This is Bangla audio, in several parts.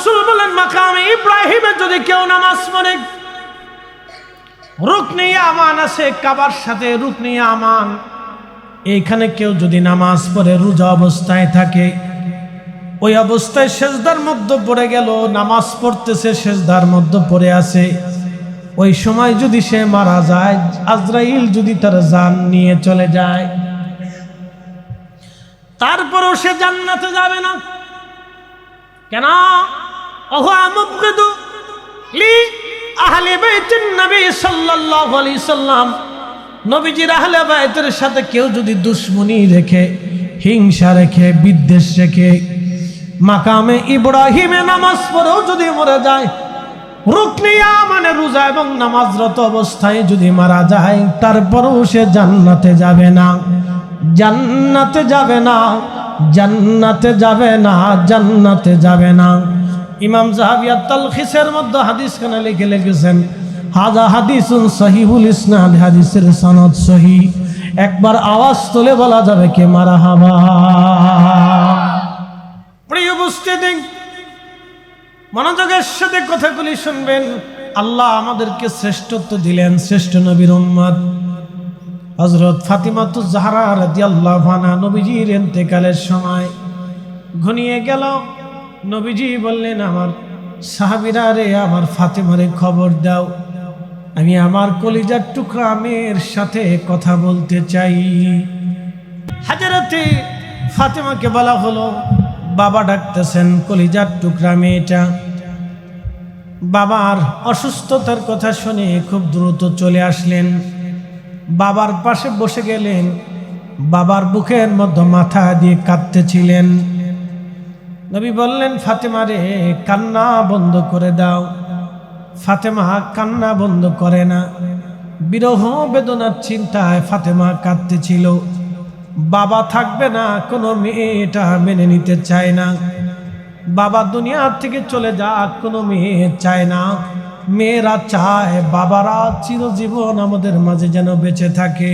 রাসূল বলেন মাকামে ইব্রাহিমে যদি কেউ নামাজ পড়ে, রুকনে ইয়ামান আছে কাবার সাথে, রুকনে ইয়ামান, এইখানে কেউ যদি নামাজ পড়ে রোজা অবস্থায় থাকে, ওই অবস্থায় সেজদার মধ্যে পড়ে গেল, নামাজ পড়তেছে সেজদার মধ্যে পড়ে আছে, ওই সময় যদি সে মারা যায়, আজরাইল যদি তার জান নিয়ে চলে যায়, তারপরও সে জান্নাতে যাবে না। কেন? ওয়া মুবগিদু লি আহলে বাইতিন নবী সাল্লাল্লাহু আলাইহি সাল্লাম, নবীজির আহলে বাইতের সাথে কেউ যদি দুশমনি রেখে, হিংসা রেখে, বিদ্বেষ রেখে মাকামে ইব্রাহিমে নামাজ পড়েও যদি মরে যায়, রুকনে ইয়ামানে রোজা এবং নামাজরত অবস্থায় যদি মারা যায়, তারপরও সে জান্নাতে যাবে না, জান্নাতে যাবে না, জান্নাতে যাবে না, জান্নাতে যাবে না। ইমাম যাহাবী আত-তালখিসের মধ্যে হাদিসখানা লিখেছেন, হাযা হাদিসুন সহিহুল ইসনাদ, হাদিসের সনদ সহিহ। একবার আওয়াজ তুলে বলা যাবে কে মারহাবা। প্রিয় উপস্থিতি, মনোযোগের সাথে কথাগুলি শুনবেন। আল্লাহ আমাদেরকে শ্রেষ্ঠত্ব দিলেন, শ্রেষ্ঠ নবীর উম্মত হযরত ফাতিমাতুজ জাহরা রাদিয়াল্লাহু আনহা। নবীজির ইন্তেকালের সময় ঘনিয়ে গেল, নবীজি বললেন, আমার সাহাবীরা রে, আমার ফাতিমারে খবর দাও, আমি আমার কলিজার টুকরা মেয়ের সাথে কথা বলতে চাই। হযরতে ফাতিমাকে বলা হলো, বাবা ডাকতেছেন, কলিজার টুকরা মেয়েটা বাবার অসুস্থতার কথা শুনে খুব দ্রুত চলে আসলেন, বাবার পাশে বসে গেলেন, বাবার বুকের মধ্যে মাথা দিয়ে কাঁদতেছিলেন। নবী বললেন, ফাতেমা রে, কান্না বন্ধ করে দাও। ফাতেমা কান্না বন্ধ করে না, বিরহ বেদনার চিন্তায় ফাতেমা কাঁদতেছিল। বাবা থাকবে না, কোনো মেয়ে এটা মেনে নিতে চায় না। বাবা দুনিয়ার থেকে চলে যাক, কোনো মেয়ে চায় না। মেয়েরা চায় বাবারা চিরজীবন আমাদের মাঝে যেন বেঁচে থাকে।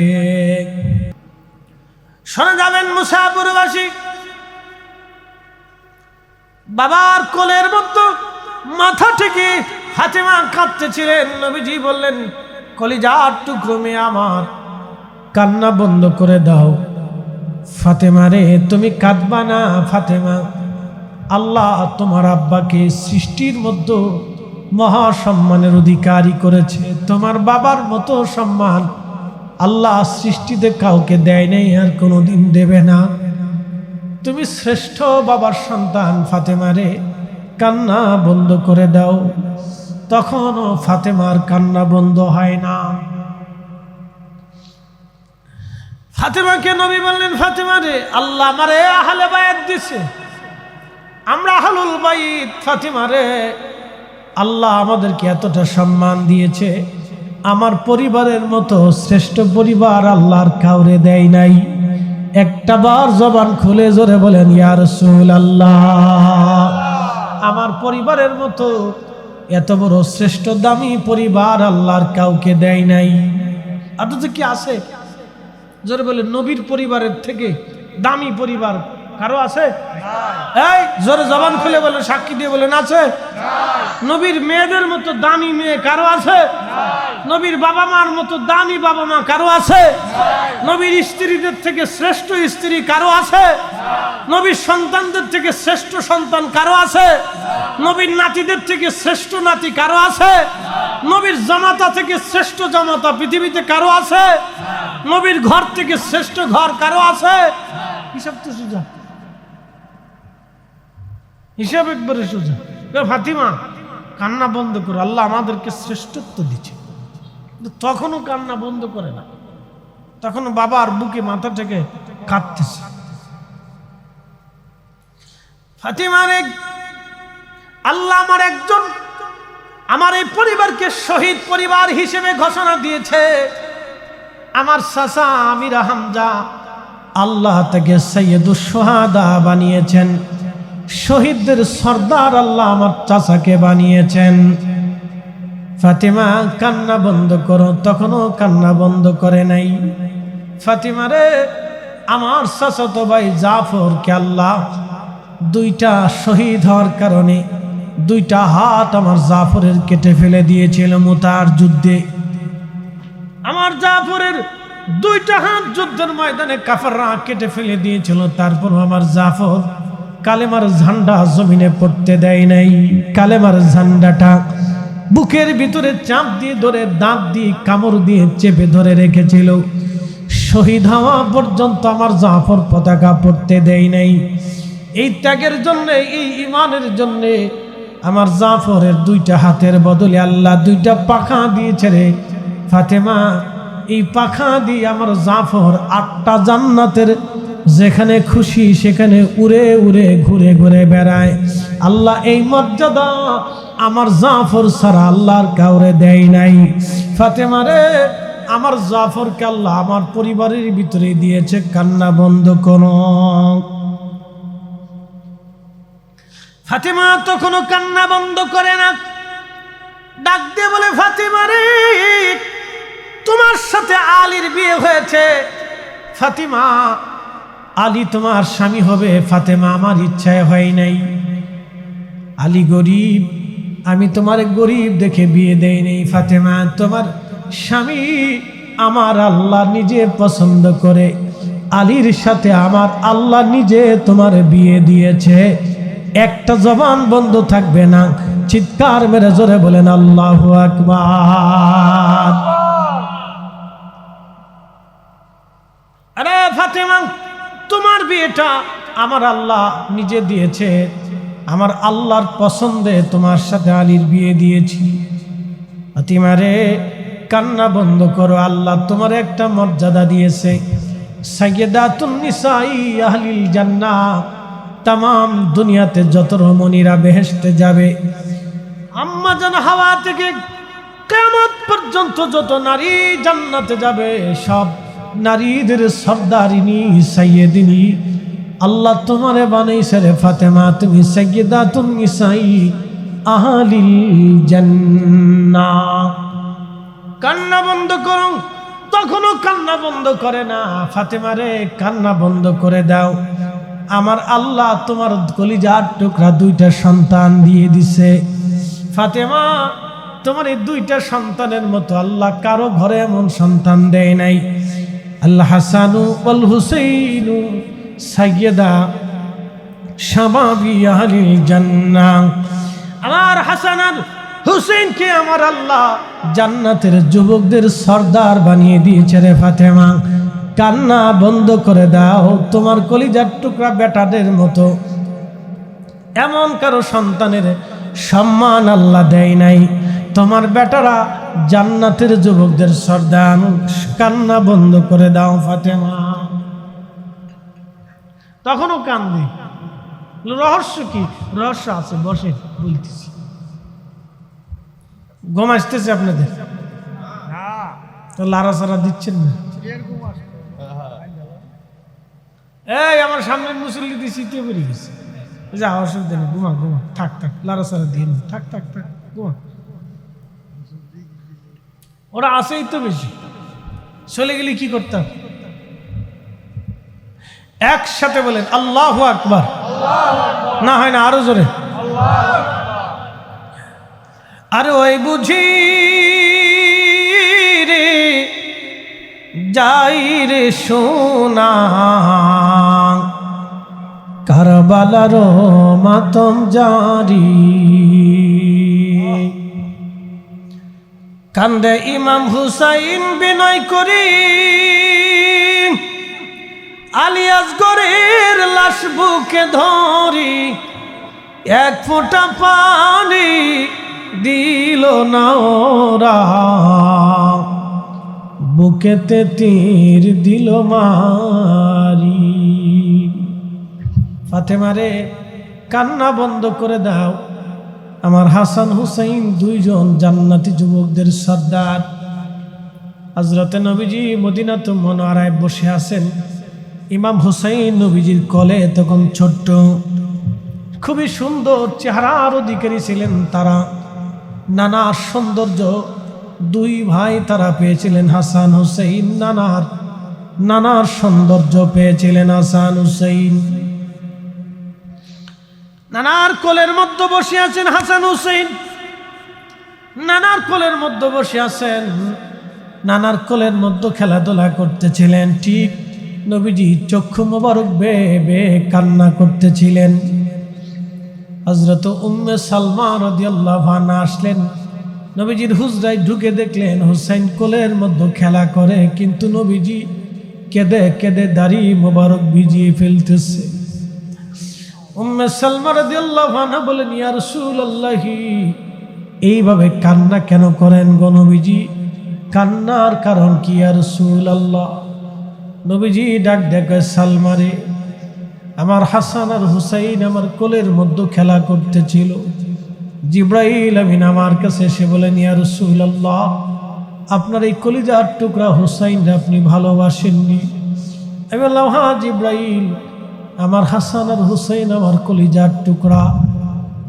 শোনা যাবেন মুসাফিরবাসী, বাবার কোলের মতো মাথা থেকে ফাতেমা কাঁদতেছিলেন। নবীজি বললেন, কলিজার টুকরো মেয়ে আমার, কান্না বন্ধ করে দাও। ফাতেমা রে, তুমি কাঁদবা না। ফাতেমা, আল্লাহ তোমার আব্বাকে সৃষ্টির মধ্যে মহা সম্মানের অধিকারী করেছে, তোমার বাবার মতো সম্মান আল্লাহ সৃষ্টিতে কাউকে দেয় নাই, আর কোনোদিন দেবে না। তুমি শ্রেষ্ঠ বাবার সন্তান। ফাতেমা রে, কান্না বন্ধ করে দাও। তখনও ফাতেমার কান্না বন্ধ হয় না। ফাতেমাকে নবী বললেন, ফাতেমা রে, আল্লাহ আমারে আহলে বায়াত দিছে, আমরা আহলুল বাইত। ফাতেমা রে, আল্লাহ আমাদেরকে এতটা সম্মান দিয়েছে, আমার পরিবারের মতো শ্রেষ্ঠ পরিবার আল্লাহর কাউরে দেয় নাই। একটা বার জবান খুলে জোরে বলেন, ইয়া রাসূলুল্লাহ, আমার পরিবারের মতো এত বড় শ্রেষ্ঠ দামি পরিবার আল্লাহর কাউকে দেয় নাই। অথচ কি আছে? জোরে বলেন, নবীর পরিবারের থেকে দামি পরিবার কারো আছে? এই জোরে জবান খুলে বলেন, সাক্ষী দিয়ে বলেন, আছে? নবীর মেয়েদের মতো দামি মেয়ে কারো আছে? নবীর বাবা মার মতো দামি বাবা মা কারো আছে? নবীর স্ত্রীদের থেকে শ্রেষ্ঠ স্ত্রী কারো আছে? নবীর সন্তানদের থেকে শ্রেষ্ঠ সন্তান কারো আছে? নবীর নাতিদের থেকে শ্রেষ্ঠ নাতি কারো আছে? নবীর জামাতা থেকে শ্রেষ্ঠ জামাতা পৃথিবীতে কারো আছে? নবীর ঘর থেকে শ্রেষ্ঠ ঘর কারো আছে? হিসাব তো সোজা, হিসাব একবারে সোজা। ফাতিমা, কান্না বন্ধ করো, আল্লাহ আমাদেরকে শ্রেষ্ঠত্ব দিচ্ছে। তখনও কান্না বন্ধ করে না, তখনও বাবার বুকে মাথা থেকে কাঁদতেছে। ফাতিমা, আল্লাহ আমার একজন, আমার এই পরিবারকে শহীদ পরিবার হিসেবে ঘোষণা দিয়েছে। আমার চাচা আমির হামজা, আল্লাহ তাকে সৈয়দুশ শুহাদা বানিয়েছেন, শহীদদের সর্দার আল্লাহ আমার চাচাকে বানিয়েছেন। ফাতিমা, কান্না বন্ধ করো। তখনও কান্না বন্ধ করে নাই। ফাতিমা রে, আমার চাচাতো ভাই জাফরকে আল্লাহ দুইটা শহীদ হওয়ার কারণে দুইটা হাত আমার জাফরের কেটে ফেলে দিয়েছিল মুতার যুদ্ধে। আমার জাফরের দুইটা হাত যুদ্ধের ময়দানে কাফেররা কেটে ফেলে দিয়েছিল, তারপর আমার জাফর কালেমার ঝান্ডা জমিনে পড়তে দেয় নাই। কালেমার ঝান্ডাটা বুকের ভিতরে চাপ দিয়ে ধরে, দাঁত দিয়ে কামড় দিয়ে চেপে ধরে রেখেছিল। শহীদ হওয়া পর্যন্ত আমার জাফর পতাকা পড়তে দেয় নাই। এই ত্যাগের জন্য, এই ইমানের জন্য আমার জাফরের দুইটা হাতের বদলে আল্লাহ দুইটা পাখা দিয়েছে রে ফাতেমা। এই পাখা দিয়ে আমার জাফর 8টা জান্নাতের যেখানে খুশি সেখানে উড়ে উড়ে ঘুরে ঘুরে বেড়ায়। আল্লাহ এই মর্যাদা আমার জাফর ছাড়া আল্লাহর কাউরে দেয় নাই। ফাতেমা রে, আমার জাফরকে আল্লাহ আমার পরিবারের ভিতরে দিয়েছে। কান্না বন্ধ করো। ফাতেমা তখনও কান্না বন্ধ করে না, ডাক দিয়ে বলে, ফাতেমা রে, তোমার সাথে আলীর বিয়ে হয়েছে। ফাতেমা, আলী তোমার স্বামী হবে। ফাতেমা, আমার ইচ্ছায় হয় নাই। আলী গরিব, আমি তোমার গরিব দেখে বিয়ে দেই নাই। ফাতেমা, তোমার স্বামী আমার আল্লাহ নিজে পছন্দ করে, আলীর সাথে আমার আল্লাহ নিজে তোমার বিয়ে দিয়েছে। একটা জবান বন্ধ থাকবে না, চিৎকার মেরে জোরে বলেন আল্লাহু আকবার। আরে ফাতেমা, তোমার বিয়েটা আমার আল্লাহ নিজে দিয়েছে, আমার আল্লাহর পছন্দে তোমার সাথে আলীর বিয়ে দিয়েছি। ফাতেমা রে, কান্না বন্ধ করো। আল্লাহ তোমার একটা মর্যাদা দিয়েছে, সাইয়্যিদাতুন নিসাই আহলিল জান্নাহ। তাম দুনিয়াতে যত রমণীরা বেহেশতে যাবে, আম্মা জান হাওয়া থেকে কিয়ামত পর্যন্ত যত নারী জান্নাতে যাবে, সব নারীদের সর্দারিনী সাইয়্যিদিনী আল্লাহ তোমারে বানাইছে রে ফাতেমা। তুমি সাইয়্যিদাতুন নিসাই আহলিল জান্নাহ। কান্না বন্ধ করো। তখনও কান্না বন্ধ করে না। ফাতেমা রে, কান্না বন্ধ করে দাও। আমার আল্লাহ তোমার কলিজার টুকরা দুইটা সন্তান দিয়ে দিছে। ফাতেমা, তোমার এই দুইটা সন্তানের মতো আল্লাহ কারো ঘরে এমন সন্তান দেয় নাই। আল্লাহ হাসানু ওয়াল হুসাইনু সাইয়্যিদা শাবাবি আহলিল জান্নাহ। আমার হাসান আর হুসেনকে আমার আল্লাহ জান্নাতের যুবকদের সর্দার বানিয়ে দিয়েছে রে ফাতেমা। কান্না বন্ধ করে দাও। তোমার কলিজার টুকরা বেটাদের মতো এমন কারো সন্তানের সম্মান আল্লাহ দেয় নাই। তোমার বেটারা জান্নাতের যুবকদের সর্দার। কান্না বন্ধ করে দাও ফাতেমা। তখনও কান্দি। রহস্য কি? রহস্য আছে, বসে বলতেছি। ঘুম আসতেছে আপনাদের? তো লাড়াচাড়া দিচ্ছেন না? এই আমার সামনের মুসল্লি দিয়ে শীতে পড়ে গেছে। যা, অসুবিধা নেই, ঘুমা ঘুমা, থাক থাক, লাড়াচাড়া দিয়ে নি, থাক থাক থাক, ঘুমা। ওরা আসেই তো বেশি, চলে গেলে কি করতাম? একসাথে বলেন আল্লাহু আকবার। না হয় না, আরো জোরে। আরে ওই বুঝি রে যাই রে সোনা, কারবালার মাতম জারি। কান্দে ইমাম হুসাইন বিনয় করি, আলী আসগরের লাশ বুকে ধরি। এক ফোঁটা পানি দিল না ওরা, বুকেতে তীর দিল মারি। ফাতেমা রে, কান্না বন্ধ করে দাও। আমার হাসান হুসাইন দুইজন জান্নাতি যুবকদের সর্দার। হযরতে নবীজি মদিনাতুল মুনাওয়ারায় বসে আছেন। ইমাম হুসাইন নবীজির কোলে তখন ছোট্ট, খুবই সুন্দর চেহারার অধিকারী ছিলেন তারা। নানা সৌন্দর্য দুই ভাই তারা পেয়েছিলেন হাসান হুসাইন। নানার সৌন্দর্য পেয়েছিলেন হাসান হুসাইন। নানার কোলের মধ্যে বসে আছেন হাসান হুসেন, নানার কোলের মধ্যে বসে আছেন, নানার কোলের মধ্যে খেলাধুলা করতেছিলেন। ঠিক নবীজি চক্ষু মোবারক বেয়ে বেয়ে কান্না করতেছিলেন। হযরত উম্মে সালমা রাদিয়াল্লাহু আনহা আসলেন, নবীজির হুজরায় ঢুকে দেখলেন হুসাইন কোলের মধ্যে খেলা করে, কিন্তু নবীজি কেঁদে কেঁদে দাড়ি মোবারক ভিজিয়ে ফেলতেছে। উম্মে সালমা রাদিয়াল্লাহু আনহা বলেন, ইয়া রাসূলুল্লাহ, এইভাবে কান্না কেন করেন গো নবীজি? কান্নার কারণ কি ইয়া রাসূলুল্লাহ? নবীজি ডাক দেখে, সালমারে, আমার হাসান আর হুসাইন আমার কোলের মধ্যে খেলা করতেছিল। জিব্রাইল আমিন আমার কাছে এসে বলেন, ইয়া রাসূলুল্লাহ, আপনার এই কলিজার টুকরা হুসাইনকে আপনি ভালোবাসেননি? আমি বললাম, হ্যাঁ জিব্রাইল, আমার হাসান আর হুসাইন আমার কলিজার টুকরা,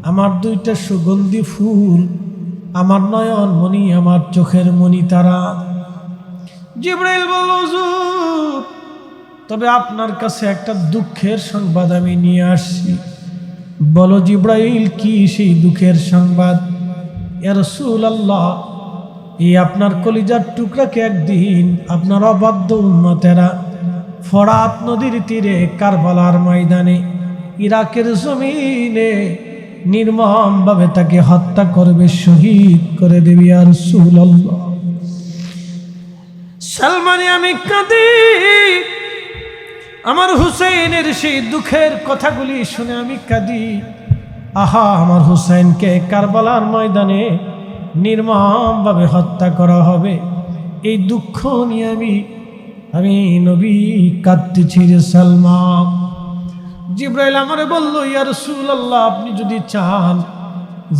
আমার দুইটা সুগন্ধি ফুল, আমার নয়ন মণি, আমার চোখের মণি তারা। জিব্রাইল বলল, হুজুর, তবে আপনার কাছে একটা দুঃখের সংবাদ আমি নিয়ে আসছি। বলো জিব্রাইল, কি সেই দুঃখের সংবাদ? ইয়া রাসূলুল্লাহ, এই আপনার কলিজার টুকরাকে একদিন আপনার অবাধ্য উম্মতেরা ফরাত নদীর তীরে কারবালার ময়দানে ইরাকের জমিনে নির্মমভাবে তাকে হত্যা করবে, শহীদ করে দেবে। ইয়া রাসূলুল্লাহ, সালমানে আমি কাঁদি, আমার হুসাইনের সেই দুঃখের কথাগুলি শুনে আমি কাঁদি। আহা, আমার হুসাইনকে কারবালার ময়দানে নির্মমভাবে হত্যা করা হবে, এই দুঃখ নিয়ে আমি নবী কাঁদতেছি রে সালমা। জিব্রাইল আমারে বলল, ইয়া রাসূলুল্লাহ, আপনি যদি চান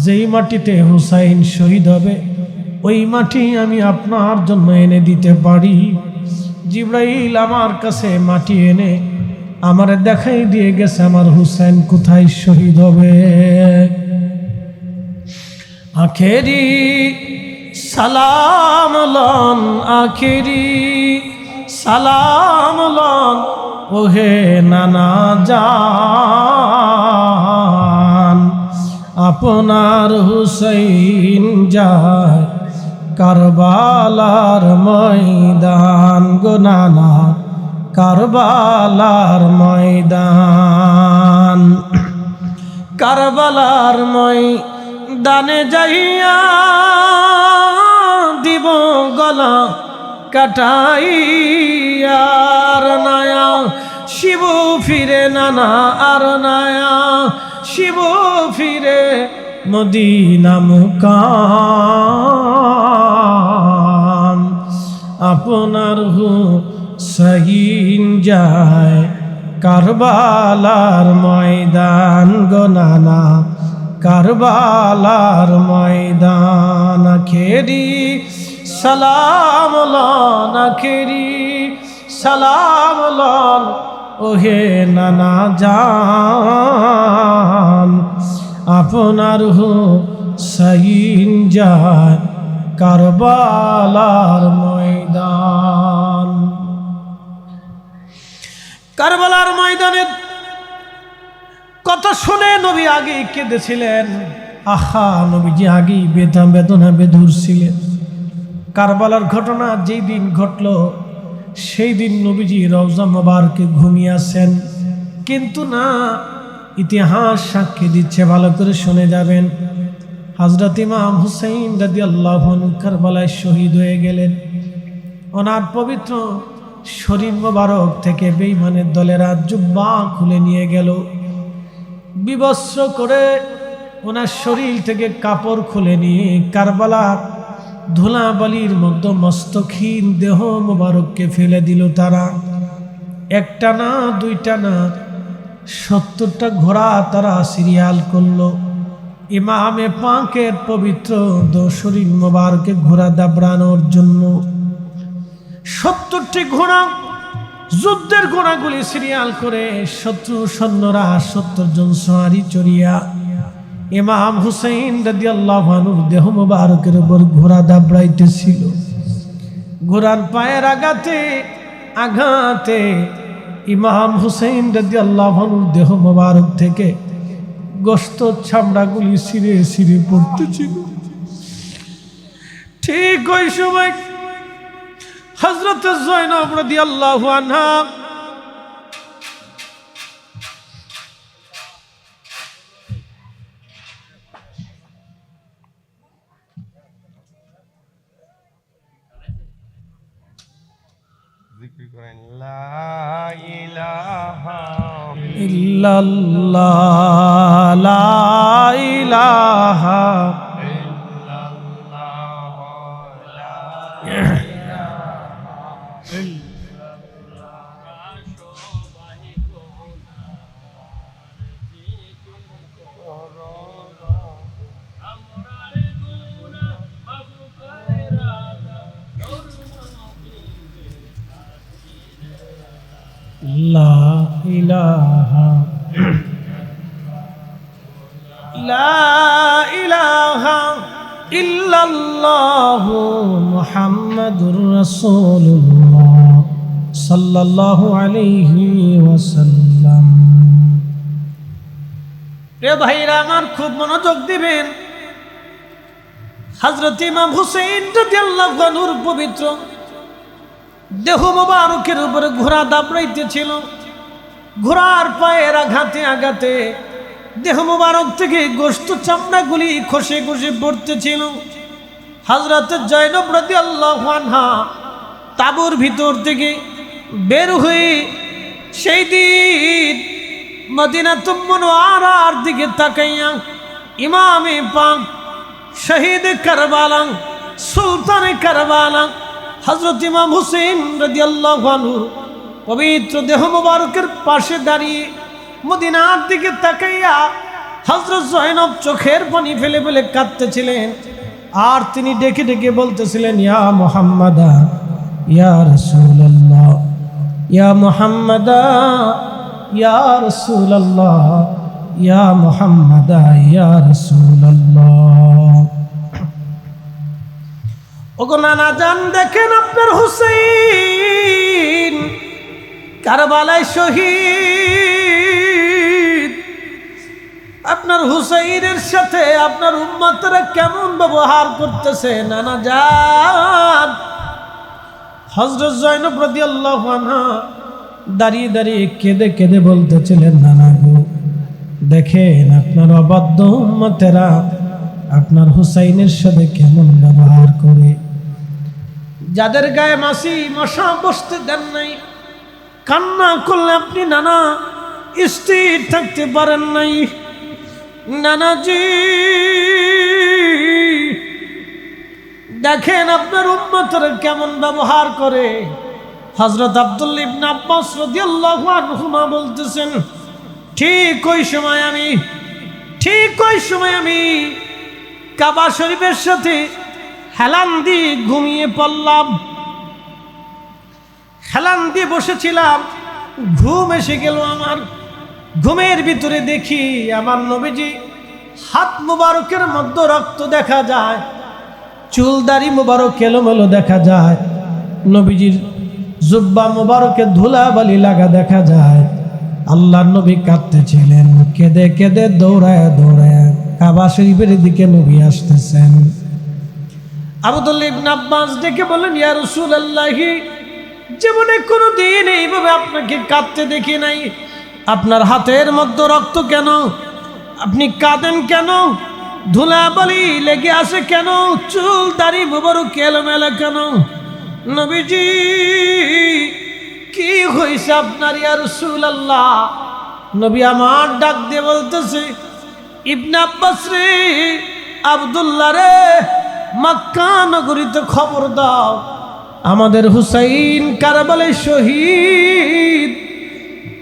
যেই মাটিতে হুসাইন শহীদ হবে ওই মাটি আমি আপনার জন্য এনে দিতে পারি। জিব্রাইল আমার কাছে মাটি এনে আমারে দেখাই দিয়ে গেছে আমার হুসাইন কোথায় শহীদ হবে। আখেরি সালাম লন, আখেরি সালাম লন, ওহে নানা জান, আপনার হুসাইন যায় কারবালার ময়দান গো নানা, কারবালার ময়দান। কারবালার ময়দানে যাইয়া দিব গলা কাটাইয়া, আর নায়া শিব ফিরে নানা, আর নায়া শিব ফিরে মদিনা মুকাম, আপনার হুসাইন যায় কারবালার ময়দান গো নানা, কারবালার ময়দান। আখেরি সালাম লন, আখেরি সালাম লন, ওহে নানা জান, আপনার হুসাইন যায় কারবালার ময়দান। কারবালার ময়দানের কথা শুনে নবী আগেই কেঁদেছিলেন। আহা, নবীজি আগেই বেদনা বেদুর ছিলেন। কারবালার ঘটনা যেই দিন ঘটল সেই দিন নবীজি রওজা মুবারকে ঘুমিয়ে আছেন, কিন্তু না, ইতিহাস সাক্ষী দিচ্ছে, ভালো করে শুনে যাবেন। হযরত ইমাম হুসাইন রাদিয়াল্লাহু আনহু কারবালায় শহীদ হয়ে গেলেন। ওনার পবিত্র শরীর মোবারক থেকে বেঈমানের দলেরা জুব্বা খুলে নিয়ে গেল, বিবস্ত্র করে ওনার শরীর থেকে কাপড় খুলে নিয়ে কারবালা ধুলাবালির মধ্যে মস্তকহীন দেহ মোবারককে ফেলে দিল তারা। একটা না, দুইটা না, 70টা ঘোড়া তারা সিরিয়াল করলো ইমামে পাকের পবিত্র শরীর মোবারকে ঘোড়া দাবড়ানোর জন্য। 70টি ঘোড়া, যুদ্ধের ঘোড়াগুলি সিরিয়াল করে শত্রু সৈন্যরা 70 জন সওয়ারি চড়িয়া ইমাম হুসাইন রাদিয়াল্লাহু আনহুর দেহ মোবারকের উপর ঘোড়া দাবড়াইতেছিল। ঘোড়ার পায়ের আঘাতে ইমাম হুসাইন রাদিয়াল্লাহু আনহুর দেহ মোবারক থেকে গোশত চামড়াগুলি ছিঁড়ে ছিঁড়ে পড়তেছিল। ঠিক ওই সময় হযরত যায়েনব রাদিয়াল্লাহু আনহা জিকির করেন লা ইলাহা ইল্লাল্লাহ লা ইলাহা ইল্লাল্লাহ লা লা ইলাহা লা ইলাহা ইল্লাল্লাহ মুহাম্মাদুর রাসূলুল্লাহ সাল্লাল্লাহু আলাইহি ওয়াসাল্লাম। প্রিয় ভাইরা আমার, খুব মনোযোগ দিবেন। হযরত ইমাম হুসাইন রাদিয়াল্লাহু আনহুর পবিত্র দেহ মোবারকের উপরে ঘোড়া দাবড়াইতেছিল। ঘোড়ার পায়ের আঘাতে আঘাতে দেহ মোবারক থেকে গোশত চামড়াগুলি খসে খসে পড়তেছিল। হযরত যায়েনব রাদিয়াল্লাহু আনহা তাঁবুর ভিতর থেকে বের হয়ে সেই দিন মদিনাতুল মুনাওয়ারার দিকে তাকাইয়া ইমামে পাক শহীদ কারবালা সুলতানে কারবালা হযরত ইমাম হুসাইন রাদিয়াল্লাহু আনহু পবিত্র দেহ মোবারকের পাশে দাঁড়িয়ে মদিনার দিকে তাকাইয়া হযরত যায়েনব চোখের পানি ফেলে ফেলে কাঁদতেছিলেন। আর তিনি ডেকে ডেকে বলতেছিলেন, ইয়া মুহাম্মাদা ইয়া রাসূলুল্লাহ, ইয়া মুহাম্মাদা ইয়া রাসূলুল্লাহ, ইয়া মুহাম্মাদা ইয়া রাসূলুল্লাহ। ওগো নানা জান, দেখেন আপনার হুসাইন কারবালায় শহীদ। আপনার হুসাইনের সাথে আপনার উম্মতরা কেমন ব্যবহার করতেছে নানা জান। হযরত যায়েনব রাদিয়াল্লাহু আনহা দাঁড়িয়ে দাঁড়িয়ে কেঁদে কেঁদে বলতেছিলেন, নানা গো, দেখেন আপনার অবাধ্য উম্মতেরা আপনার হুসাইনের সাথে কেমন ব্যবহার করে। যাদের গায়ে মাছি মশা বসতে দেন নাই, কান্না করলে আপনি নানা স্থির থাকতে পারেন নাই। নানাজি দেখেন আপনার উম্মতের কেমন ব্যবহার করে। হযরত আব্দুল্লাহ ইবনে আব্বাস রাদিয়াল্লাহু আনহুমা বলতেছেন, ঠিক ওই সময় আমি কাবা শরীফের সাথে হেলান দিয়ে ঘুমিয়ে পড়লাম। হেলান দিয়ে বসেছিলাম, ঘুম এসে গেল আমার। ঘুমের ভিতরে দেখি আমার নবীজি হাত মুবারকের মধ্যে রক্ত দেখা যায়, চুলদারি মুবারক এলোমেলো দেখা যায়, নবীজির জুব্বা মুবারকে ধুলাবালি লাগা দেখা যায়। আল্লাহর নবী কাঁদতেছিলেন, কেঁদে কেঁদে দৌড়ায় দৌড়ায় কাবা শরীফের দিকে নবী আসতেছেন। আব্দুল্লাহ ইবনে আব্বাস ডেকে বললেন, ইয়া রাসূলুল্লাহ, জীবনে কোনোদিন এইভাবে আপনাকে কাঁদতে দেখি নাই। আপনার হাতের মধ্যে রক্ত কেন? আপনি কাঁদেন কেন? ধুলাবালি লেগে আসে কেন? চুল দাড়ি মুবারক এলোমেলো কেন? নবীজি, কি হয়েছে আপনার ইয়া রাসূলুল্লাহ? নবী আমার ডাক দিয়ে বলতেছে, ইবনে আব্বাস রে, আব্দুল্লাহ রে, মক্কা নগরীতে খবর দাও, আমাদের হুসাইন কারবালায় শহীদ।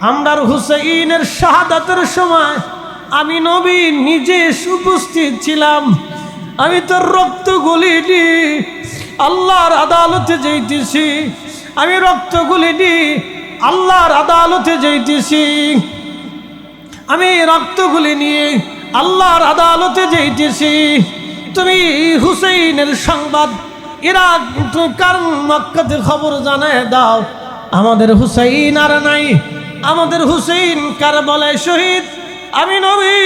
আমরার হুসাইনের শাহাদাতের সময় আমি নবী নিজে উপস্থিত ছিলাম। আমি তোর রক্ত গলিনি, আল্লাহর আদালতে যাইতেছি। আমি রক্ত গলিনি, আল্লাহর আদালতে যাইতেছি। আমি রক্তগুলি নিয়ে আল্লাহর আদালতে যাইতেছি। তুমি হুসাইনের সংবাদ ইরাক কারণ মক্কাতে খবর জানায় দাও, আমাদের হুসাইন আর নাই, আমাদের হুসাইন কারবালায় শহীদ। আমি নবী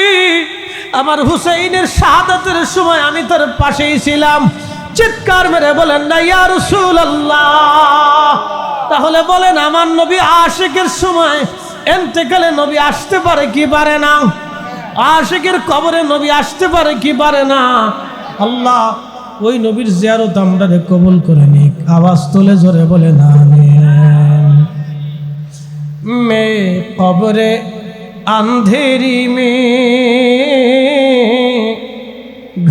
আমার হুসাইনের শাহাদাতের সময় আমি তার পাশেই ছিলাম। চিৎকার মেরে বলেন না ইয়া রাসূলুল্লাহ। তাহলে বলেন আমার নবী আশিকের সময় এন্তেকালে নবী আসতে পারে কি পারে না? আশিকের কবরে নবী আসতে পারে কি পারে না? আল্লাহ ওই নবীর জিয়ারত আমরা কবুল করে নিক। আওয়াজ তুলে জোরে বলেন আমিন। मैं कब्र अंधेरी में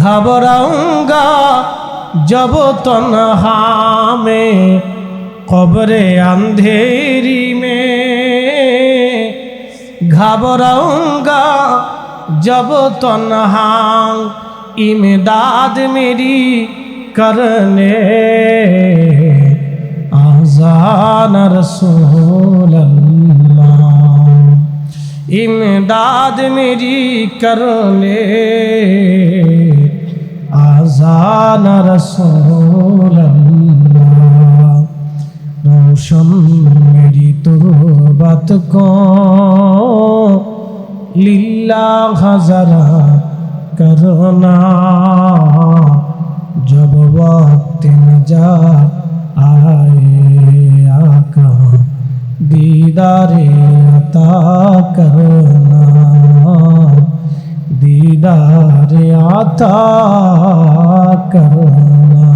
घबराऊंगा जब तन्हा में, कब्र अंधेरी में घबराऊंगा जब तन्हा, इमदाद मेरी करने आज़ान रसूल अल्लाह, इमदाद मेरी कर ले आज़ान रसूल अल्लाह, रोशन मेरी तुरबत को लिल्लाह ज़रा करना, जब वक्त नजा आए आका दीदारे अता करना, दीदारे अता करना।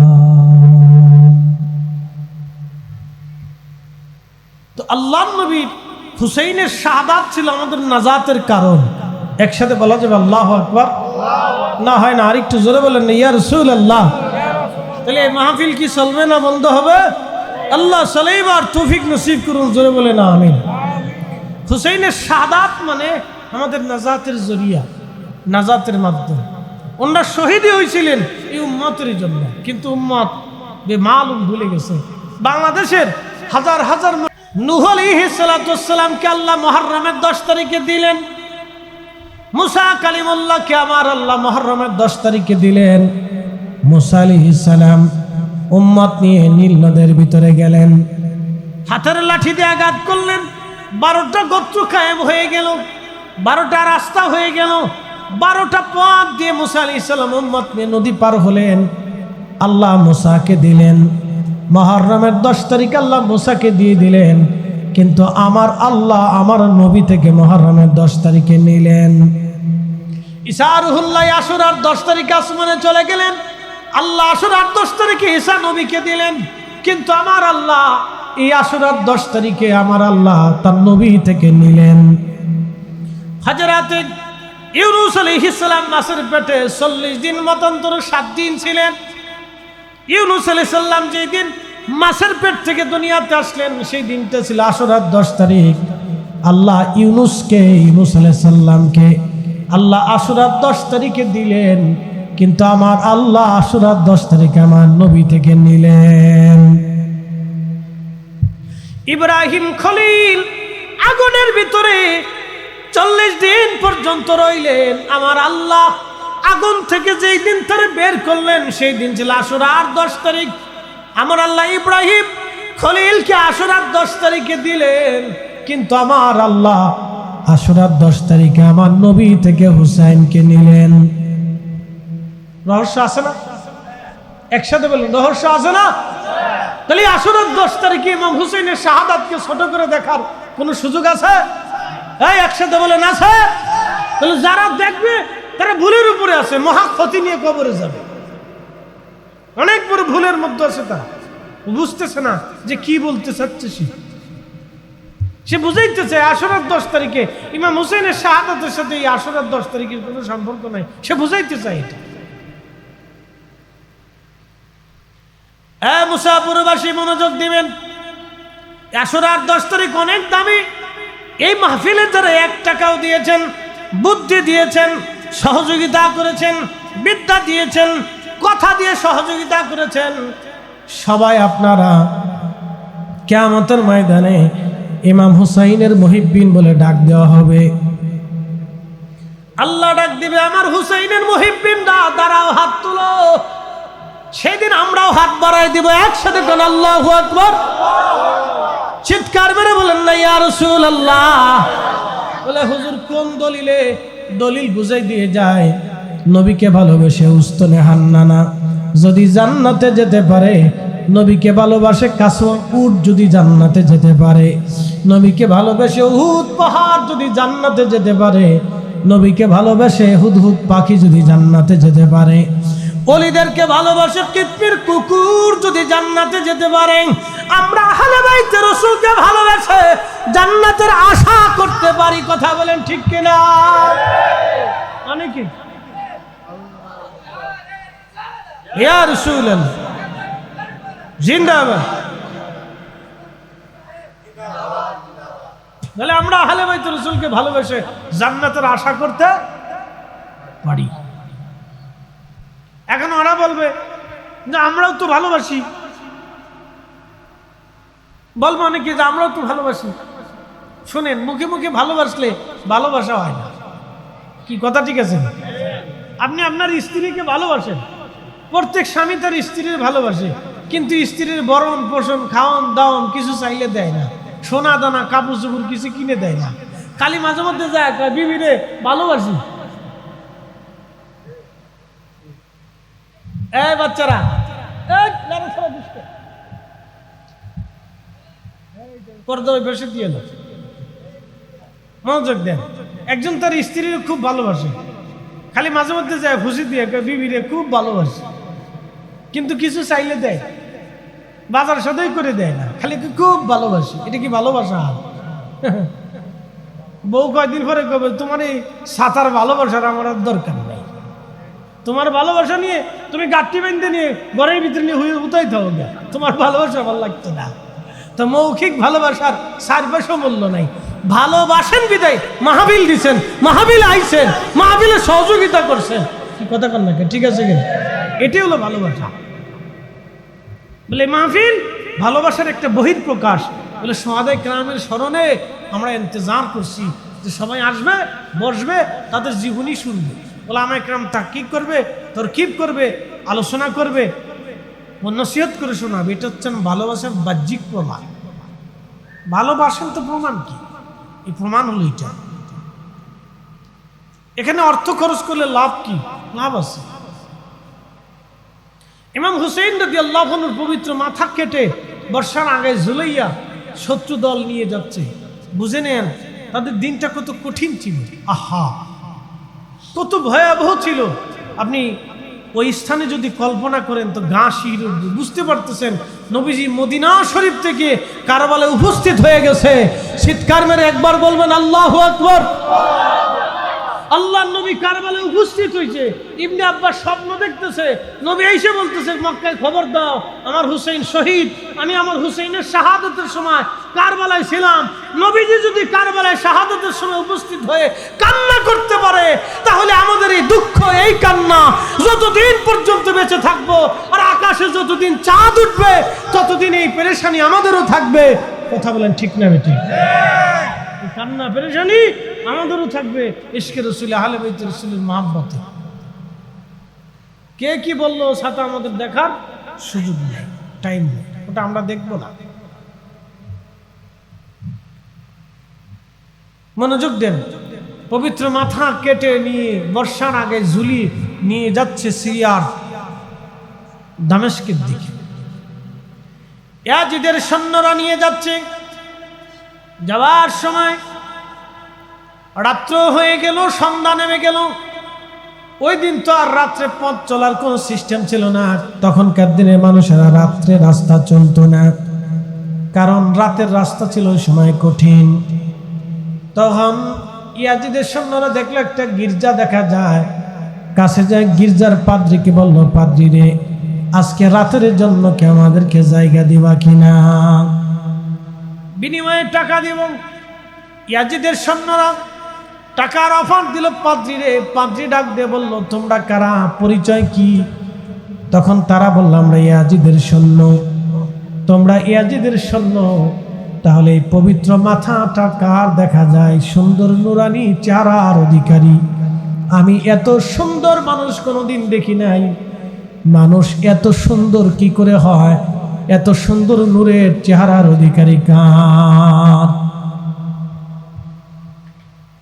তো আল্লাহ নবীর হুসাইনের শাহাদাত ছিল আমাদের নাজাতের কারণ। একসাথে বলা যাবে আল্লাহু আকবার? না হয় না, আরেকটু জোরে বলেন না ইয়া রাসূলুল্লাহ। তাহলে এই মাহফিল কি চলবে না বন্ধ হবে? আল্লাহ চলেইবার তৌফিক নসিব করুন, জোরে বলে না আমিন। হুসাইনের শাহাদাত মানে আমাদের নাজাতের জরিয়া, নাজাতের মাধ্যম। ওনারা শহীদই হয়েছিলেন এই উম্মতের জন্য, কিন্তু উম্মত বেমালুম ভুলে গেছে। বাংলাদেশের হাজার হাজার নূহ আলাইহিস সালামকে আল্লাহ মুহররমের 10 তারিখে দিলেন, মুসা কালিমুল্লাহকে আমার আল্লাহ মুহররমের 10 তারিখে দিলেন। মুসা আলাইহিস সালাম উম্মত নিয়ে নীল নদের ভিতরে গেলেন, হাতের লাঠি দিয়ে আঘাত করলেন, 12টা গোত্র কায়েম হয়ে গেল, 12টা রাস্তা হয়ে গেল, 12টা পথ দিয়ে মুসা আলাইহিস সালাম উম্মত নিয়ে নদী পার হলেন। আল্লাহ মুসাকে দিলেন মুহররমের 10 তারিখ, আল্লাহ মুসাকে দিয়ে দিলেন, কিন্তু আমার আল্লাহ আমার নবী থেকে মুহররমের 10 তারিখে নিলেন। ঈসা রুহুল্লাহ আশুরার 10 তারিখে আসমানে চলে গেলেন, আল্লাহ আশুরার 10 তারিখে ঈসা নবীকে দিলেন, কিন্তু আমার আল্লাহ এই আশুরার 10 তারিখে আমার আল্লাহ তার নবী থেকে নিলেন। হযরতে ইউনূস আলাইহিস সালাম মাছের পেটে 40 দিন মতান্তর 7 দিন ছিলেন। ইউনূস আলাইহিস সালাম যেই দিন মাছের পেট থেকে দুনিয়াতে আসলেন সেই দিনটা ছিল আশুরার 10 তারিখ। আল্লাহ ইউনূস আলাইহিস সালামকে আল্লাহ আশুরার 10 তারিখে দিলেন, কিন্তু আমার আল্লাহ আশুরার 10 তারিখে আমার নবী থেকে নিলেন। ইব্রাহিম খলিল আগুনের ভিতরে 40 দিন পর্যন্ত রইলেন, আমার আল্লাহ আগুন থেকে যেই দিন তারে বের করলেন সেই দিন ছিল আশুরার 10 তারিখ। আমার আল্লাহ ইব্রাহিম খলিলকে আশুরার 10 তারিখে দিলেন, কিন্তু আমার আল্লাহ আশুরার 10 তারিখে আমার নবী থেকে হুসাইনকে নিলেন। রহস্য আছে না? একসাথে বলুন রহস্য আছে না? তাহলে আশুরার 10 তারিখে ইমাম হুসাইনের শাহাদাতকে ছোট করে দেখার কোনো সুযোগ আছে? এই একসাথে বলেন আছে? তাহলে যারা দেখবে তারা ভুলের উপরে আছে, মহা ক্ষতি নিয়ে কবরে যাবে। অনেক বড় ভুলের মধ্যে আছে, তারা বুঝতেছে না যে কি বলতে চাচ্ছে। সে বুঝাইতেছে আশুরার 10 তারিখে ইমাম হুসাইনের শাহাদাতের সাথে এই আশুরার 10 তারিখের কোনো সম্পর্ক নাই, সে বুঝাইতে চায় এটা। মুসাফিরবাসী মনোযোগ দিবেন, আশুরার 10 তারিখ অনেক দামি। এই মাহফিলে যারা 1 টাকাও দিয়েছেন, বুদ্ধি দিয়েছেন, সহযোগিতা করেছেন, বিদ্যা দিয়েছেন, কথা দিয়ে সহযোগিতা করেছেন, সবাই আপনারা কিয়ামতের ময়দানে ইমাম হুসাইনের মুহিব্বিন বলে ডাক দেওয়া হবে। আল্লাহ ডাক দিবে আমার হুসাইনের মুহিব্বিনরা দাঁড়াও, হাত তুলো। সেদিন আমরাও হাত বাড়াই দিব, একসাথে কোন আল্লাহু আকবার চিৎকার মেরে বলেন না ইয়া রাসূলুল্লাহ। বলে হুজুর কোন দলিলে দলিল বুঝাই দিয়ে যায় নবীকে ভালোবেসে উস্তনে হান্নানা যদি জান্নাতে যেতে পারে, নবীকে ভালোবাসে কাসওয়া উট যদি জান্নাতে যেতে পারে, নবীকে ভালোবেসে উহুদ পাহাড় যদি জান্নাতে যেতে পারে, নবীকে ভালোবেসে হুদহুদ পাখি যদি জান্নাতে যেতে পারে, ওলিদেরকে ভালোবাসে কিতমির কুকুর যদি জান্নাতে যেতে পারে, আমরা আহলে বাইতে রাসূলকে ভালোবেসে জান্নাতের আশা করতে পারি। কথা বলেন ঠিক কিনা? মানে কি ইয়া রাসূলুল্লাহ জিন্দাবাদ। তাহলে আমরা আহলে বাইতে রাসূলকে ভালোবেসে জান্নাতের আশা করতে পারি। এখন ওরা বলবে যে আমরাও তো ভালোবাসি, বলবো অনেকে যে আমরাও তো ভালোবাসি। শোনেন, মুখে মুখে ভালোবাসলে ভালোবাসা হয় না। কি কথা ঠিক আছে? আপনি আপনার স্ত্রীকে ভালোবাসেন, প্রত্যেক স্বামী তার স্ত্রীর ভালোবাসে, কিন্তু স্ত্রীর বরণ পোষণ খাওয়ান দাওয়ান কিছু চাইলে দেয় না, সোনা দানা কাপড় চোপড় কিছু কিনে দেয় না, খালি মাঝে মধ্যে যায় বিবিরে ভালোবাসি। এই বাচ্চারা, পর্দা ওই পাশে দিয়ে দাও, মনোযোগ দেন। একজন তার স্ত্রীর খুব ভালোবাসে, খালি মাঝে মধ্যে যায় খুশি দিয়ে বিবিরে খুব ভালোবাসে, কিন্তু কিছু চাইলে দেয়, বাজার সদাই করে দেয় না, খালি খুব ভালোবাসে। এটা কি ভালোবাসা? বউ কয়দিন পরে কবে তোমার এই সাঁতার ভালোবাসার আমার আর দরকার নেই, তোমার ভালোবাসা নিয়ে তুমি গাঠটি বেঁধে নিয়ে ঘরের ভিতরে নিয়ে উতাই থাকো, তোমার ভালোবাসা ভালো লাগতো না। তো মৌখিক ভালোবাসার চারপাশও মূল্য নাই। ভালোবাসেন বিদায় মাহফিল দিচ্ছেন, মাহফিল আইছেন, মাহফিলে সহযোগিতা করছেন, কি কথা কন না? ঠিক আছে কিনা? এটাই হলো ভালোবাসা। বলে মাহফিল ভালোবাসার একটা বহিঃপ্রকাশ। বলে সাহাবায়ে কেরামের স্মরণে আমরা ইন্তজার করছি যে সবাই আসবে, বসবে, তাদের জীবনী শুনবে, ওলামায়ে কেরাম তাহকিক করবে, তরকিব করবে, আলোচনা করবে, নসিহত করে শোনাবে। এটা হচ্ছে ভালোবাসার বাহ্যিক প্রমাণ। ভালোবাসেন তো প্রমাণ কি? এই প্রমাণ হলো এটা। এখানে অর্থ খরচ করলে লাভ কি? লাভ আছে। ইমাম হুসাইন রাদিয়াল্লাহু আনহুর পবিত্র মাথা কেটে বর্ষার আগে ঝুলাইয়া শত্রু দল নিয়ে যাচ্ছে। বুঝে নেন তাদের দিনটা কত কঠিন ছিল, আহা কত ভয়াবহ ছিল। আপনি ওই স্থানে যদি কল্পনা করেন তো গা শিহরে উঠবে। বুঝতে পারতেছেন নবীজি মদিনা শরীফ থেকে কারবালায় উপস্থিত হয়ে গেছে। চিৎকার মেরে একবার বলবেন আল্লাহু আকবার। আল্লাহর নবী কারবালায় উপস্থিত হয়েছে। ইবনে আব্বাস স্বপ্ন দেখতেছে, নবী এসে বলতেছে মক্কায় খবর দাও আমার হুসাইন শহীদ। আমি আমার হুসাইনের শাহাদাতের সময় কারবালায় ছিলাম। নবীজি যদি কারবালায় শাহাদাতের সময় উপস্থিত হয়ে কান্না করতে পারে, তাহলে আমাদের এই দুঃখ, এই কান্না যতদিন পর্যন্ত বেঁচে থাকবো, আর আকাশে যতদিন চাঁদ উঠবে ততদিন এই পেরেশানি আমাদেরও থাকবে। কথা বলেন ঠিক না বেটি? কান্না পেরেশানি আমাদেরও থাকবে। ইশকে রাসূল, আহলে বাইত রাসূলের মহব্বতে। কে কি বললো সাথে আমাদের দেখার সুযোগ নেই, টাইম নেই, ওটা আমরা দেখবো না। মনোযোগ দেন। পবিত্র মাথা কেটে নিয়ে বর্ষার আগে ঝুলি নিয়ে যাচ্ছে সিরিয়ার দামেস্কের দিকে। ইয়াজিদের সৈন্যরা নিয়ে যাচ্ছে। যাওয়ার সময় রাত্র হয়ে গেল, সন্ধ্যা নেমে গেল। ওই দিন তো আর রাত্রে পথ চলার কোনো সিস্টেম ছিল না। তখনকার দিনে মানুষেরা রাত্রে রাস্তা চলতো না, কারণ রাতের রাস্তা ছিল ওই সময় কঠিন। তখন ইয়াজিদের সৈন্যরা দেখলো একটা গির্জা দেখা যায়, কাছে যায় গির্জার পাদ্রীকে বলল, পাদ্রী রে, আজকে রাতের জন্য কে আমাদেরকে জায়গা দিবা কিনা, বিনিময়ে টাকা দিব। ইয়াজিদের সৈন্যরা টাকার অফার দিল পাদ্রীরে। পাদ্রী ডাক দিয়ে বলল, তোমরা কারা, পরিচয় কি? তখন তারা বলল, আমরা ইয়াজিদের সৈন্য। তোমরা ইয়াজিদের সৈন্য? তাহলে এই পবিত্র মাথাটা কার দেখা যায়? সুন্দর নুরানি চেহারার অধিকারী। আমি এত সুন্দর মানুষ কোনোদিন দেখি নাই। মানুষ এত সুন্দর কি করে হয়? এত সুন্দর নূরের চেহারার অধিকারী কার?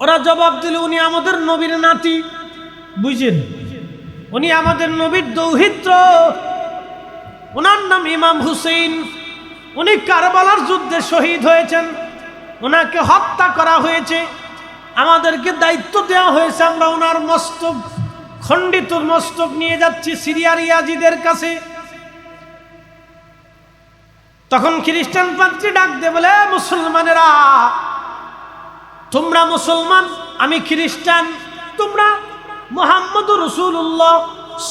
ওরা জবাব দিল, উনি আমাদের নবীর নাতি। বুঝেন, উনি আমাদের নবীর দৌহিত্র, ওনার নাম ইমাম হুসেইন, উনি কারবালার যুদ্ধে শহীদ হয়েছেন, ওনাকে হত্যা করা হয়েছে, আমাদেরকে দায়িত্ব দেওয়া হয়েছে, আমরা ওনার মস্তক, খণ্ডিত মস্তক নিয়ে যাচ্ছি সিরিয়ার ইয়াজিদের কাছে। তখন খ্রিস্টান পাত্রী ডাক দিয়ে বলে, মুসলমানেরা, তোমরা মুসলমান, আমি খ্রিস্টান, তোমরা মুহাম্মদুর রাসূলুল্লাহ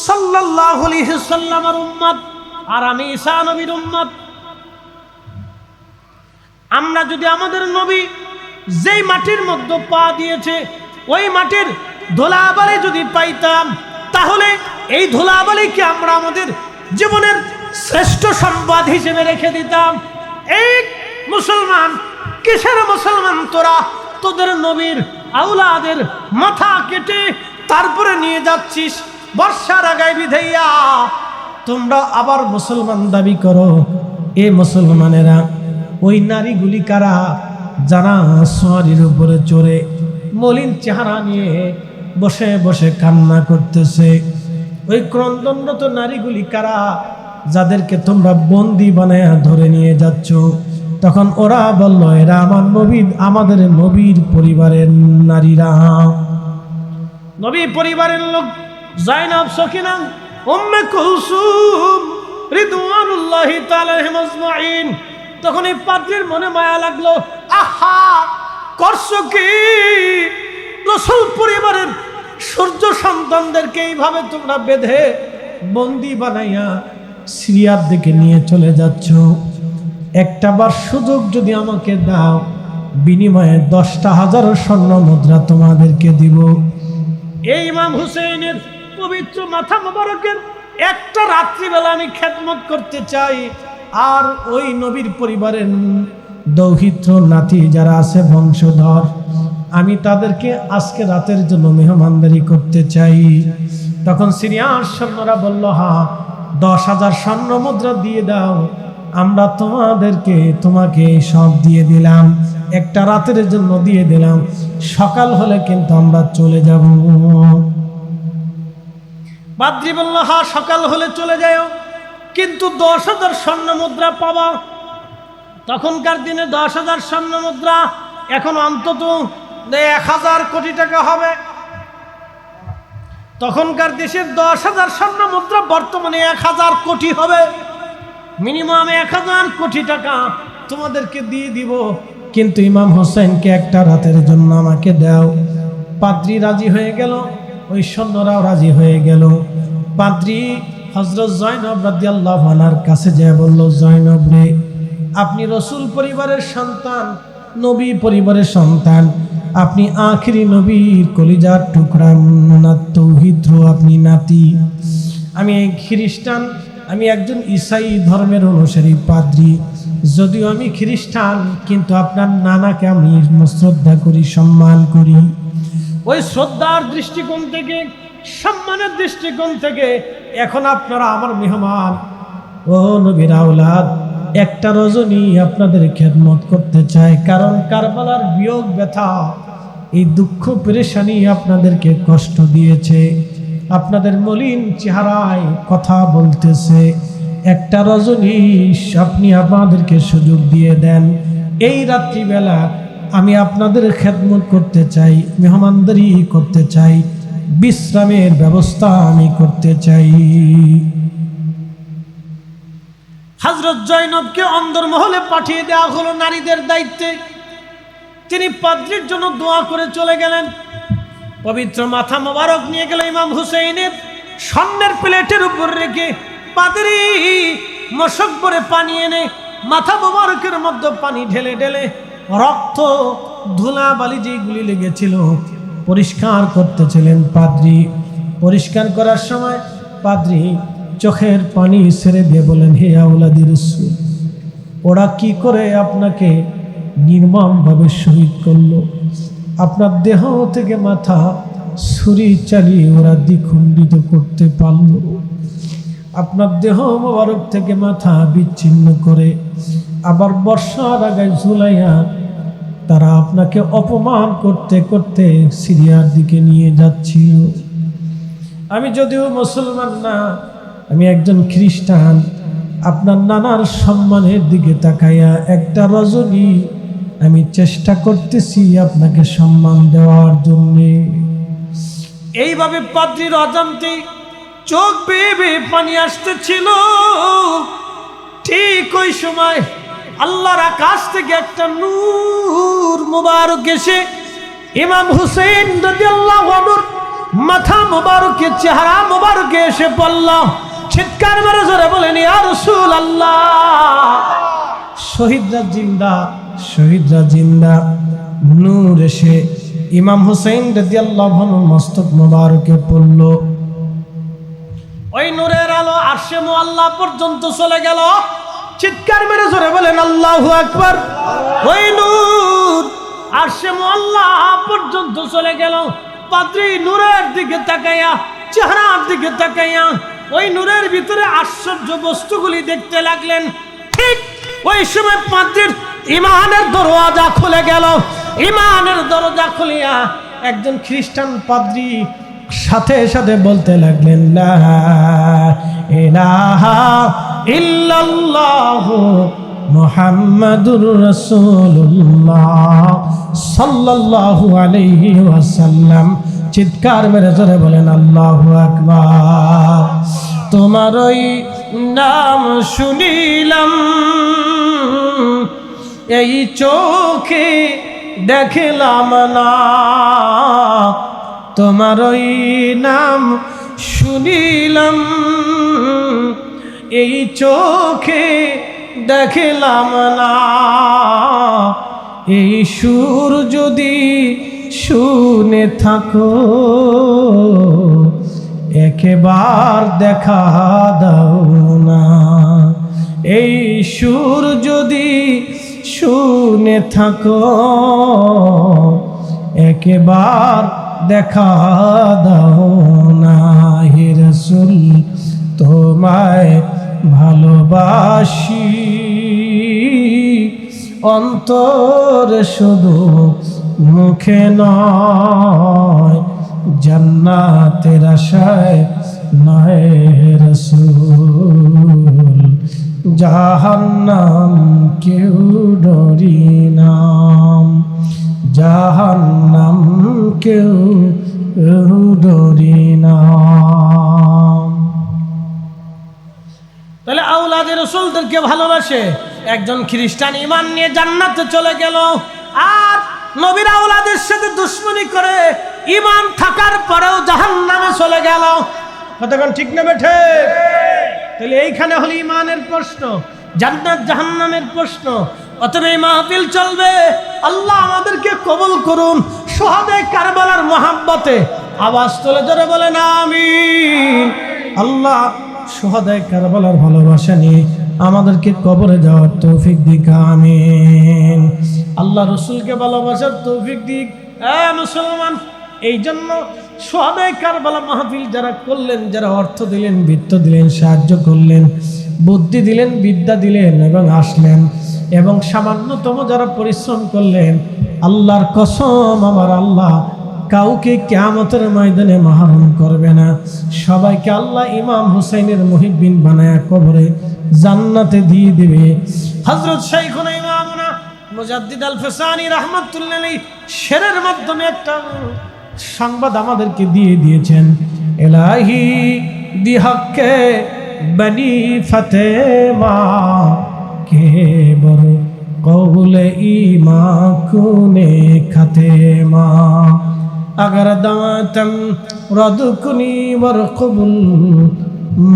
সাল্লাল্লাহু আলাইহি সাল্লামের উম্মত, আর আমি ঈসা নবীর উম্মত। আমরা যদি আমাদের নবী যেই মাটির মধ্যে পা দিয়েছে ওই মাটির ধুলাবালি যদি পাইতাম, তাহলে এই ধুলাবালিকে আমরা আমাদের জীবনের শ্রেষ্ঠ সম্পদ হিসেবে রেখে দিতাম। এই মুসলমান, কিসের মুসলমান তোরা? তোদের নবীর আওলাদের মাথা কেটে তারপরে নিয়ে যাচ্ছিস বর্ষার আগায় বিধাইয়া, তোমরা আবার মুসলমান দাবি করো। এ মুসলমানেরা, ওই নারীগুলি কারা? যারা সোয়ারির উপরে চড়ে মলিন চেহারা নিয়ে বসে বসে কান্না করতেছে। ওই ক্রন্দনরত নারীগুলি কারা? যাদেরকে তোমরা বন্দি বানায় ধরে নিয়ে যাচ্ছ। তখন ওরা বলল, এরা আমাদের নবীর পরিবারের নারীরা, নবী পরিবারের লোক। জাইনাব, সকিনা, উম্মে কুলসুম রিদওয়ানুল্লাহি তাআলা আলাইহিম আজমাইন। তখন এই পাদ্রীর মনে মায়া লাগলো, আহা, করছো কি? রাসূল পরিবারের সূর্য সন্তানদেরকে এইভাবে তোমরা বেঁধে বন্দি বানাইয়া সিরিয়ার দিকে নিয়ে চলে যাচ্ছ। একটাবার সুযোগ যদি আমাকে দাও, বিনিময়ে 10,000 স্বর্ণ মুদ্রা তোমাদেরকে দিব। এই ইমাম হুসেইনের পবিত্র মাথা মোবারকের একটা রাত্রিবেলা আমি খেদমত করতে চাই, আর ওই নবীর পরিবারের দৌহিত্র নাতি যারা আছে বংশধর, আমি তাদেরকে আজকে রাতের জন্য মেহমানদারি করতে চাই। তখন সিরিয়ার সৈন্যরা বলল, হ্যাঁ, 10,000 স্বর্ণ মুদ্রা দিয়ে দাও, আমরা তোমাকে সব দিয়ে দিলাম, একটা রাতের জন্য দিয়ে দিলাম, সকাল হলে কিন্তু আমরা চলে যাব। পাদ্রী বলল, হ্যাঁ, সকাল হলে চলে যাও, কিন্তু 10,000 স্বর্ণ মুদ্রা পাবা। তখনকার দিনে 10,000 স্বর্ণ মুদ্রা এখন অন্তত 1,000 কোটি টাকা হবে। তখনকার দেশের 10,000 স্বর্ণ মুদ্রা বর্তমানে 1,000 কোটি হবে। মিনিমাম 1,000 কোটি টাকা তোমাদেরকে দিয়ে দিব, কিন্তু ইমাম হোসেনকে একটা রাতের জন্য আমাকে দাও। পাদ্রী রাজি হয়ে গেল, ওই সৈন্যরাও রাজি হয়ে গেল। পাদ্রী হযরত জয়নব রাদিয়াল্লাহু আনহার কাছে যেয়ে বলল, জয়নব রে, আপনি রাসূল পরিবারের সন্তান, নবী পরিবারের সন্তান, আপনি আখিরি নবীর কলিজার টুকরা, তৌহিদ, আপনি নাতি। আমি খ্রিস্টান, আমি একজন ঈসাই ধর্মের অনুসারী পাদ্রী। যদিও আমি খ্রিস্টান, কিন্তু আপনার নানাকে আমি শ্রদ্ধা করি, সম্মান করি। ওই শ্রদ্ধার দৃষ্টিকোণ থেকে, সম্মানের দৃষ্টিকোণ থেকে এখন আপনারা আমার মেহমান। ও নবীর আওলাদ, একটা রজনী আপনাদের খেদমত করতে চাই, কারণ কারবালার বিয়োগ ব্যথা, এই দুঃখ পেরেশানি আপনাদেরকে কষ্ট দিয়েছে, আপনাদের মলিন চেহারায় কথা বলতেছে। একটা রজনী আপনি আমাদেরকে সুযোগ দিয়ে দেন, এই রাত্রিবেলা আমি আপনাদের খেদমত করতে চাই, মেহমানদারি করতে চাই, বিশ্রামের ব্যবস্থা আমি করতে চাই। হযরত জয়নবকে অন্দরমহলে পাঠিয়ে দেওয়া হলো নারীদের দায়িত্বে। তিনি পাদ্রীর জন্য দোয়া করে চলে গেলেন। পবিত্র মাথা মোবারক নিয়ে গেল ইমাম হুসেইনের স্বর্ণের প্লেটের উপর রেখে পাদ্রী মশক ভরে পানি এনে মাথা মোবারকের মধ্যে পানি ঢেলে ঢেলে রক্ত, ধুলা বালি যেগুলি লেগেছিল পরিষ্কার করতেছিলেন পাদ্রী। পরিষ্কার করার সময় পাদ্রী চোখের পানি ছেড়ে দিয়ে বলেন, হে আওলাদি রাসূল, ওরা কি করে আপনাকে নির্মমভাবে শহীদ করলো? আপনার দেহ থেকে মাথা ছুরি চালিয়ে ওরা দ্বিখণ্ডিত করতে পারলো। আপনার দেহ মোবারক থেকে মাথা বিচ্ছিন্ন করে আবার বর্ষার আগায় ঝুলাইয়া তারা আপনাকে অপমান করতে করতে সিরিয়ার দিকে নিয়ে যাচ্ছিল। আমি যদিও মুসলমান না, আমি একজন খ্রিস্টান, আপনার নানার সম্মানের দিকে তাকাইয়া একটা রজনী আমি চেষ্টা করতেছি আপনাকে সম্মান দেওয়ার জন্যে। এইভাবে পাদ্রীর অজান্তে চোখ বেয়ে বেয়ে পানি আসতেছিল। ঠিক ওই সময় আল্লাহর আকাশ থেকে একটা নূর মুবারক এসে ইমাম হুসেন রাদিয়াল্লাহু আনহুর মাথা মুবারকে, চেহারা মুবারকে এসে পড়ল। চিৎকার মেরে জোরে বলেন, ইয়া রাসূলুল্লাহ, শহীদরা জিন্দা, শহীদরা জিন্দা। নূর এসে ইমাম হুসেন রাদিয়াল্লাহু আনহুর মস্তক মুবারকে পড়ল। ওই নূরের আলো আরশে মুআল্লা পর্যন্ত চলে গেল। চিৎকার মেরে জোরে বলেন আল্লাহু আকবার। ওই নূর আরশে মুআল্লা পর্যন্ত চলে গেল। পাদ্রী নূরের দিকে তাকাইয়া, চেহারার দিকে তাকাইয়া ওই নূরের ভিতরে আশ্চর্য বস্তুগুলি দেখতে লাগলেন। ঠিক ওই সময় পাদ্রীর ঈমানের দরওয়াজা খুলে গেল। ঈমানের দরজা খুলিয়া একজন খ্রিস্টান পাদ্রী সাথে সাথে বলতে লাগলেন, লা ইলাহা ইল্লাল্লাহু মুহাম্মাদুর রাসূলুল্লাহ সাল্লাল্লাহু আলাইহি ওয়াসাল্লাম। চিৎকার মেরে জোরে বলেন আল্লাহু আকবার। তোমার ওই নাম শুনিলাম, এই চোখে দেখলাম না। তোমার ওই নাম শুনিলাম, এই চোখে দেখলাম না। এই সুর যদি শুনে থাকো, একবার দেখা দাও না। এই সুর যদি শুনে থাকো, একবার দেখা দাও না। হে রাসূল, তোমায় ভালোবাসি, অন্তর শুধু মুখে নয়, জান্নাতের আশায় নয় রাসূল, জাহান্নাম কেউ ডরি না, জাহান্নাম কেউ ডরি না। তাহলে আওলাদে রাসূলদেরকে ভালোবাসে একজন খ্রিস্টান ঈমান নিয়ে জান্নাতে চলে গেল, আর নবীর আওলাদের সাথে দুশমনি করে ঈমান থাকার পরেও জাহান্নামে চলে গেল। কতক্ষণ ঠিক না বেঠে? তাহলে এইখানে হলো ঈমানের প্রশ্ন, জান্নাত জাহান্নামের প্রশ্ন। অতএব এই মাহফিল চলবে। আল্লাহ আমাদেরকে কবুল করুন। শুহাদায়ে কারবালার মহাব্বতে আওয়াজ তুলে জোরে বলেন আমিন। আল্লাহ শুহাদায়ে কারবালার ভালোবাসা নিয়ে আমাদেরকে কবরে যাওয়ার তৌফিক দিক, আমিন। আল্লাহ রসুলকে ভালোবাসার তৌফিক দিক। মুসলমান, এই জন্য শুহাদায়ে কারবালা মাহফিল যারা করলেন, যারা অর্থ দিলেন, বৃত্ত দিলেন, সাহায্য করলেন, বুদ্ধি দিলেন, বিদ্যা দিলেন এবং আসলেন, এবং সামান্যতম যারা পরিশ্রম করলেন, আল্লাহর কসম আমার আল্লাহ কাউকে কিয়ামতের ময়দানে মাহরুম করবে না। সবাইকে আল্লাহ ইমাম হুসাইনের মুহিব্বিন বানায়া কবরে জান্নাতে দিয়ে দিবে। হযরত শাইখুনা ইমামুনা মুজাদ্দিদ আল ফিসানি রাহমাতুল্লাহ আলাইহি শেরের মাধ্যমে একটা সংবাদ আমাদেরকে দিয়ে দিয়েছেন। ইলাহি বিহক্কে বনি ফাতেমা কে বড় কৌলে ইমা কুনে খাতেমা, अगर दातम रदुकुनी वरकबुल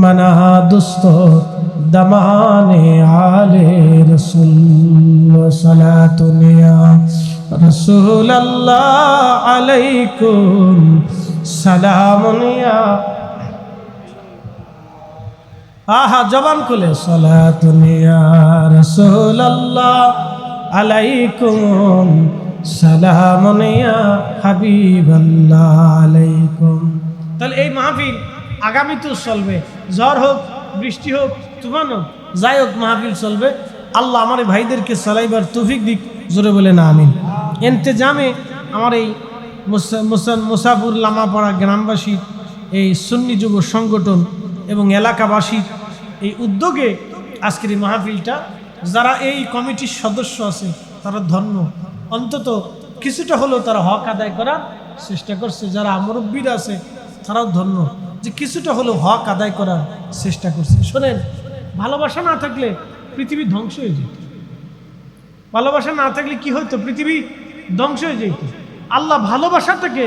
मना दुस्तो दमाने आले रसूल सलातुनिया रसूल अल्लाह अलैकुम सलामुनिया। आहा जबान खुले सलातुनिया रसूल अल्लाह अलैकुम সালামুনিয়া হাবিবাল্লাহ আলাইকুম। তাহলে এই মাহফিল আগামীতেও চলবে, ঝড় হোক, বৃষ্টি হোক, তুফান হোক, যাই হোক মাহফিল চলবে। আল্লাহ আমার ভাইদেরকে চালাইবার তৌফিক দিক, জোরে বলেন আমিন। এন্তেজামে আমার এই মুসাফুর লামাপাড়া গ্রামবাসী এই সুন্নি যুব সংগঠন এবং এলাকাবাসীর এই উদ্যোগে আজকের এই মাহফিলটা, যারা এই কমিটির সদস্য আছে তারা ধন্য, অন্তত কিছুটা হলেও তারা হক আদায় করার চেষ্টা করছে। যারা মুরব্বীরা আছে তারাও ধন্য যে কিছুটা হলেও হক আদায় করার চেষ্টা করছে। শোনেন, ভালোবাসা না থাকলে পৃথিবী ধ্বংস হয়ে যেত। ভালোবাসা না থাকলে কি হইতো? পৃথিবী ধ্বংস হয়ে যেত। আল্লাহ ভালোবাসাটাকে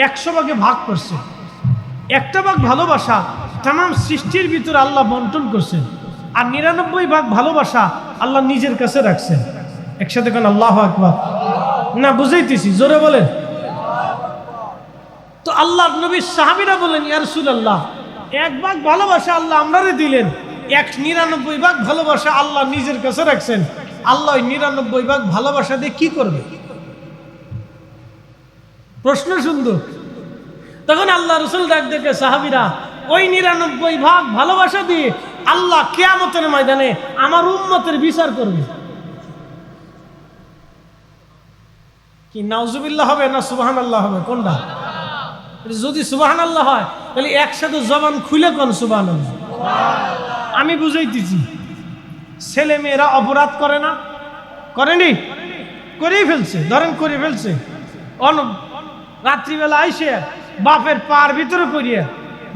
100 ভাগে ভাগ করছে। একটা ভাগ ভালোবাসা তামাম সৃষ্টির ভিতরে আল্লাহ বন্টন করছেন, আর 99 ভাগ ভালোবাসা আল্লাহ নিজের কাছে রাখছেন। একসাথে কোন আল্লাহু আকবার। না বুঝাইতেছি, জোরে বলেন। তো আল্লাহ নবীর সাহাবীরা বলেন, ইয়া রাসূলুল্লাহ, 1 ভাগ ভালোবাসা আল্লাহ আমরারে দিলেন, 99 ভাগ ভালোবাসা আল্লাহ নিজের কাছে রাখছেন। আল্লাহ 99 ভাগ ভালোবাসা দিয়ে কি করবে? প্রশ্ন সুন্দর। তখন আল্লাহ রাসূল ডাক দেখে, সাহাবীরা, ওই 99 ভাগ ভালোবাসা দিয়ে আল্লাহ কিয়ামতের ময়দানে আমার উম্মতের বিচার করবে। কি নাউজুবিল্লাহ হবে না সুবহানাল্লাহ হবে? কোনটা? যদি সুবহানাল্লাহ হয় তাহলে একসাথে জবান খুলে কোন সুবহানাল্লাহ। আমি বুঝাইতেছি, ছেলে মেয়েরা অপরাধ করে না? করেনি? করেই ফেলছে। ধরেন করে ফেলছে, রাত্রিবেলা আইসে বাপের পার ভিতরে করিয়া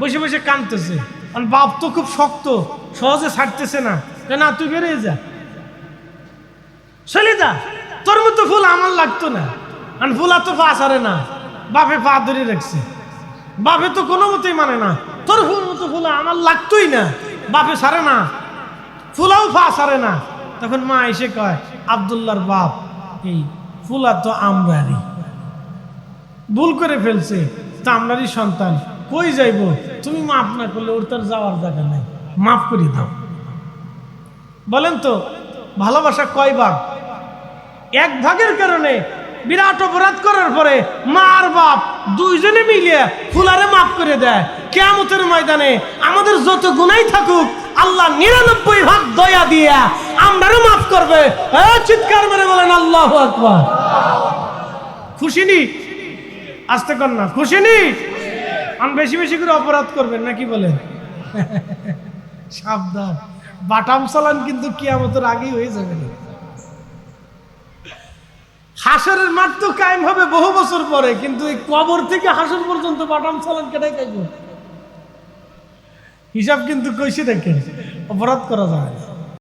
বসে বসে কাঁদতেছে। বাপ তো খুব শক্ত, সহজে ছাড়তেছে না। না, তুই বেরিয়ে যা, চলে যা, তোর মতো ফুল আমার লাগতো না। আর ফুলা তো পা ছাড়ে না, বাপে পা ধরে রাখছে। বাপে তো কোনো মতেই মানে না, তোর ফুল মতো ফুলা আমার লাগতোই না, বাপে ছাড়ে না, ফুলাও পা ছাড়ে না। তখন মা এসে কয়, আব্দুল্লাহর বাপ, এই ফুলা তো আমরারই, ভুল করে ফেলছে, তা আমরারই সন্তান, কই যাইব? তুমি মাফ না করলে ওর তার যাওয়ার জায়গা নাই, মাফ করে দাও। বলেন তো ভালোবাসা কয় ভাগ? 1 ভাগের কারণে বিরাট অপরাধ করার পরে মা আর বাপ দুইজনে মিলিয়ে ফুলারে মাফ করে দেয়। কিয়ামতের ময়দানে আমাদের যত গুনাহ থাকুক আল্লাহ 99 ভাগ দয়া দিয়া আমরাও মাফ করবে। চিৎকার মেরে বলেন আল্লাহু আকবার। খুশি নি? আস্তে কর না, খুশি নি? আমি বেশি বেশি করে অপরাধ করবেন নাকি বলেন? সাবধান, বাটাম চালান কিন্তু কিয়ামতের আগেই হয়ে যাবে। হাসরের মাঠ তো কায়েম হবে বহু বছর পরে, কিন্তু এই কবর থেকে হাসর পর্যন্ত বাটাম চালান কেটে খাইব। হিসাব কিন্তু কইছে দেখেন, অপরাধ করা যায় না।